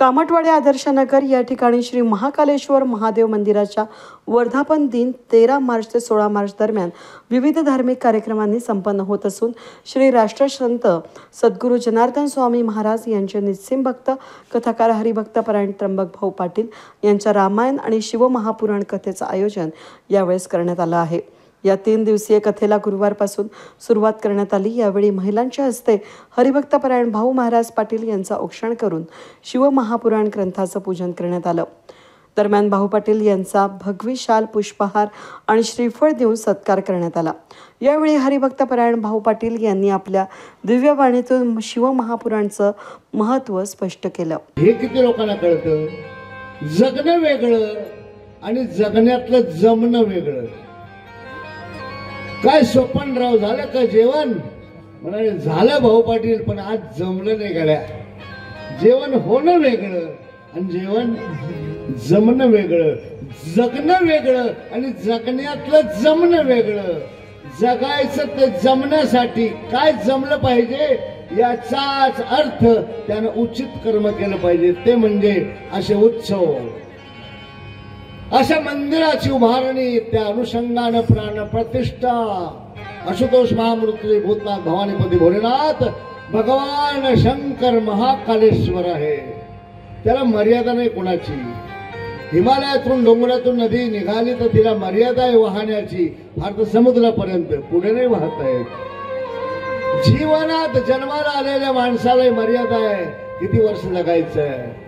कामटवाडी आदर्शनगर या ठिकाणी श्री महाकालेश्वर महादेव मंदिराच्या वर्धापन दिन 13 मार्च ते 16 मार्च दरम्यान विविध धार्मिक कार्यक्रमांनी संपन्न होत असून श्री राष्ट्रसंत सद्गुरू जनार्दन स्वामी महाराज यांचे निस्सिम भक्त कथाकार हरिभक्त परायण त्र्यंबक भाऊ पाटील यांच्या रामायण आणि शिवमहापुराण कथेचं आयोजन यावेळेस करण्यात आलं आहे। या 3 दिवसीय कथेला गुरुवारपासून सुरुवात करण्यात आली। यावेळी महिलांच्या हस्ते हरिभक्त परायण भाऊ महाराज पाटील यांचा औक्षण करून शिवमहापुराण ग्रंथाचं पूजन करण्यात आलं। दरम्यान भाऊ पाटील यांचा भगवी शाल, पुष्पहार आणि श्रीफळ देऊन सत्कार करण्यात आला। यावेळी हरिभक्त परायण भाऊ पाटील यांनी आपल्या दिव्य वाणीतून शिवमहापुराणचं महत्त्व स्पष्ट केलं। हे किती लोकांना कळतं? जगणं वेगळं आणि जगण्यातलं जमणं वेगळं। काय सोपनराव झालं का जेवण? म्हणाले झालं भाऊ पाटील, पण आज जमलं नाही गड्या। जेवण होणं वेगळं आणि जेवण जमणं वेगळं, जगणं वेगळं आणि जगण्यातलं जमणं वेगळं। जगायचं ते जमण्यासाठी काय जमलं पाहिजे याचाच अर्थ त्यानं उचित कर्म केलं पाहिजे, ते म्हणजे असे उत्सव, अशा मंदिराची उभारणी, त्या अनुषंगाने प्राण प्रतिष्ठा। आशुतोष महामृत्यू भूतनाथ भवानीपती भोलेनाथ भगवान शंकर महाकालेश्वर आहे। त्याला मर्यादा नाही कोणाची। हिमालयातून डोंगरातून नदी निघाली तर तिला मर्यादा आहे वाहण्याची, फार तर समुद्रापर्यंत, पुढे नाही वाहत आहेत। जीवनात जन्माला आलेल्या माणसाला मर्यादा आहे, किती वर्ष जगायचं आहे।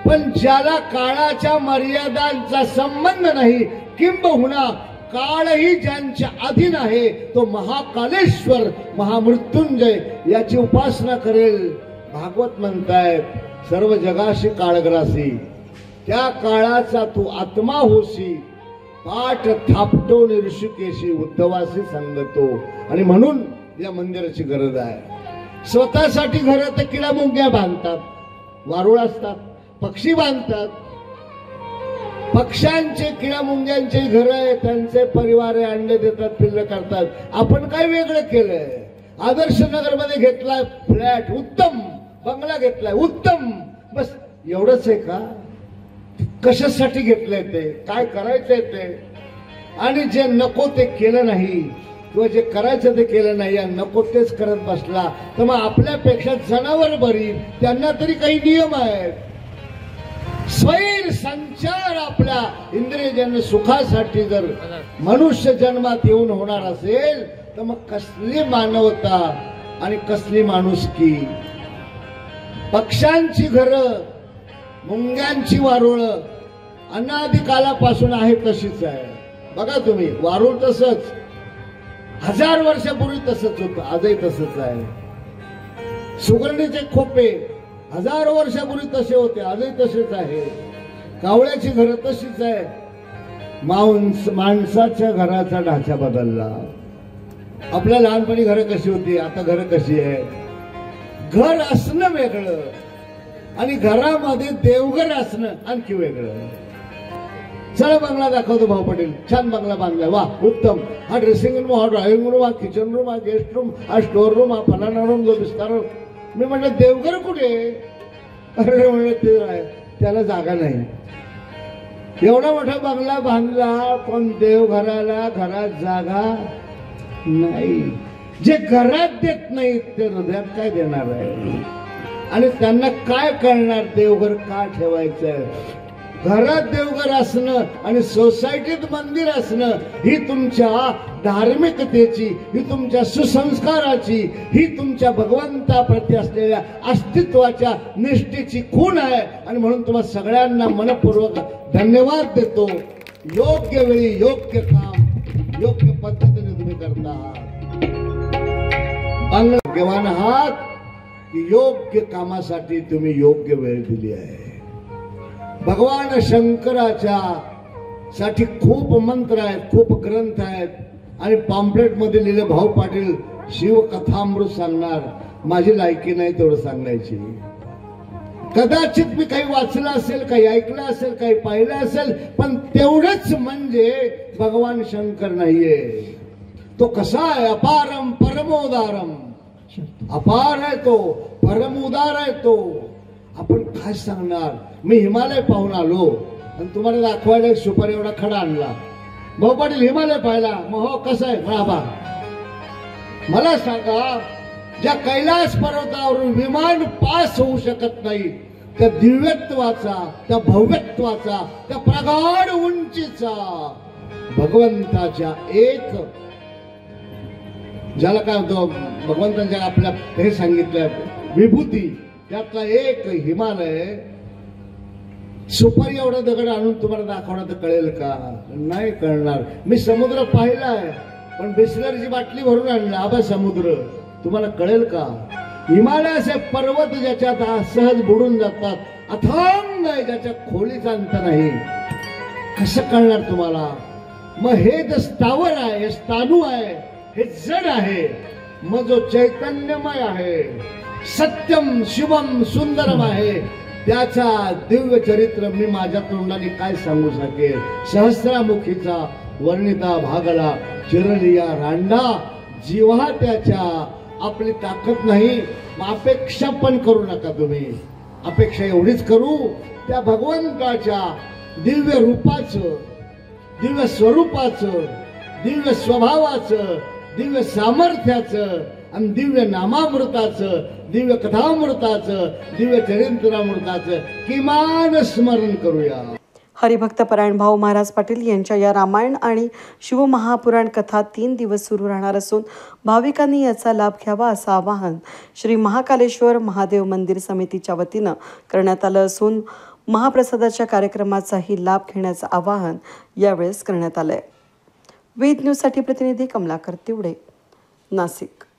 पण ज्याला काळाच्या मर्यादांचा संबंध नाही, किंबहुना काळही ज्यांच्या अधीन आहे, तो महाकालेश्वर महामृत्युंजय याची उपासना करेल। भागवत म्हणतायत सर्व जगाशी काळग्रासी, त्या काळाचा तू आत्मा होसी, पाठ थापटो ऋषिकेशी उद्धवासी सांगतो। आणि म्हणून या मंदिराची गरज आहे। स्वतःसाठी घरं तर किडा मुंग्या बांधतात, वारुळ असतात, पक्षी बांधतात, पक्ष्यांचे किडा मुंग्यांचे घर आहे, त्यांचे परिवार अंडे देतात, पिल्ल करतात। आपण काय वेगळं केलंय? आदर्श नगर मध्ये घेतलाय फ्लॅट, उत्तम बंगला घेतलाय, उत्तम, बस एवढंच आहे का? कशासाठी घेतलंय ते? काय करायचंय ते? आणि जे नको ते केलं नाही किंवा जे करायचं ते केलं नाही आणि नको तेच करत बसला तर मग आपल्यापेक्षा जनावर बरी, त्यांना तरी काही नियम आहेत। स्वैर संचार आपल्या इंद्रियजन्य सुखासाठी जर मनुष्य जन्मात येऊन होणार असेल तर मग कसली मानवता आणि कसली माणुसकी? पक्ष्यांची घरं, मुंग्यांची वारुळं अनादी कालापासून आहे तशीच आहे। बघा तुम्ही, वारुळ तसंच 1000 वर्षापूर्वी तसंच होतं, आजही तसंच आहे। सुगरणीचे खोपे 1000 वर्षापूर्वी तसे होते, आजही तसेच आहे। कावळ्याची घरं तशीच आहे। माणसाच्या घराचा ढाचा बदलला। आपल्या लहानपणी घरं कशी होती, आता घरं कशी आहेत? घर असणं वेगळं आणि घरामध्ये देवघर असणं आणखी वेगळं। चला बंगला दाखवतो भाऊ पाटील, छान बंगला बांधलाय, वा उत्तम। हा ड्रेसिंग रूम, हा ड्रॉइंग रूम, हा किचन रूम, हा गेस्ट रूम, हा स्टोर रूम, हा फलाना रूम, जो विस्तार रूम। मी म्हटलं देवघर कुठे? अरे म्हणलं ते आहे, त्याला जागा नाही। एवढा मोठा बंगला बांधला पण देवघराला घरात जागा नाही। जे घरात देत नाहीत ते हृदयात काय देणार आहे? आणि त्यांना काय कळणार देवघर का ठेवायचंय? घरात देवघर असणं आणि सोसायटीत मंदिर असणं ही तुमच्या धार्मिकतेची, ही तुमच्या सुसंस्काराची, ही तुमच्या भगवंताप्रती असलेल्या अस्तित्वाच्या निष्ठेची खूण आहे। आणि म्हणून तुम्हा सगळ्यांना मनपूर्वक धन्यवाद देतो। योग्य वेळी योग्य काम योग्य पद्धतीने तुम्ही करता आहात। भाग्यवान आहात की योग्य कामासाठी तुम्ही योग्य वेळ दिली आहे। भगवान शंकराच्या साठी खूप मंत्र आहेत, खूप ग्रंथ आहेत आणि पॅम्पलेट मध्ये लिहिले भाऊ पाटील शिवकथामृत सांगणार। माझी लायकी नाही तेवढं सांगायची। कदाचित मी काही वाचलं असेल, काही ऐकलं असेल, काही पाहिलं असेल, पण तेवढंच म्हणजे भगवान शंकर नाहीये। तो कसा आहे? अपारम परमोदारम, अपार आहे तो, परम उदार आहे तो। आपण काय सांगणार? मी हिमालय पाहून आलो आणि तुम्हाला दाखवायला एक सुपारी एवढा खडा आणला. भाऊ पाटील हिमालय पाहिला? मग हो, कसं आहे? बाबा मला सांगा, ज्या कैलास पर्वतावरून विमान पास होऊ शकत नाही, त्या दिव्यत्वाचा, त्या भव्यत्वाचा, त्या प्रगाढ उंचीचा भगवंताच्या एक, ज्याला काय होतं, भगवंतांच्या आपल्या हे सांगितलं विभूती, त्यातला एक हिमालय सुपारी एवढा दगड आणून तुम्हाला दाखवणार तर कळेल का? नाही कळणार. मी समुद्र पाहिलाय, पण बिस्लरीची बाटली भरून आणला. आबा समुद्र तुम्हाला कळेल का? हिमालय असे पर्वत ज्याच्यात सहज बुडून जातात, अथांग आहे, ज्याच्या खोलीचा अंत नाही, कसं कळणार तुम्हाला? मग हे जे स्थावर आहे, हे स्थाणू आहे, हे जड आहे. मग जो चैतन्यमय आहे, सत्यम शिवम सुंदरम आहे, त्याचा दिव्य चरित्र मी माझ्या तोंडाने काय सांगू शकेल? सहस्रामुखीचा वर्णिता भागला चिरलिया रांडा, जीवा त्याच्या आपली ताकद नाही. अपेक्षा पण करू नका तुम्ही. अपेक्षा एवढीच करू, त्या भगवंताच्या दिव्य रूपाचं, दिव्य स्वरूपाचं, दिव्य स्वभावाचं, दिव्य सामर्थ्याचं आणि दिव्य नामामृताचं, दिव्य कथामृताचं, दिव्य चरित्रामृताचं किमान स्मरण करूया. हरिभक्तपरायण भाऊ महाराज पाटील यांच्या या रामायण आणि शिवमहापुराण कथा 3 दिवस सुरू राहणार असून भाविकांनी याचा लाभ घ्यावा असं आवाहन श्री महाकालेश्वर महादेव मंदिर समितीच्या वतीनं करण्यात आलं असून महाप्रसादाच्या कार्यक्रमाचाही लाभ घेण्याचं आवाहन यावेळेस करण्यात आलंय. वेद न्यूजसाठी प्रतिनिधी कमलाकर तिवडे, नाशिक.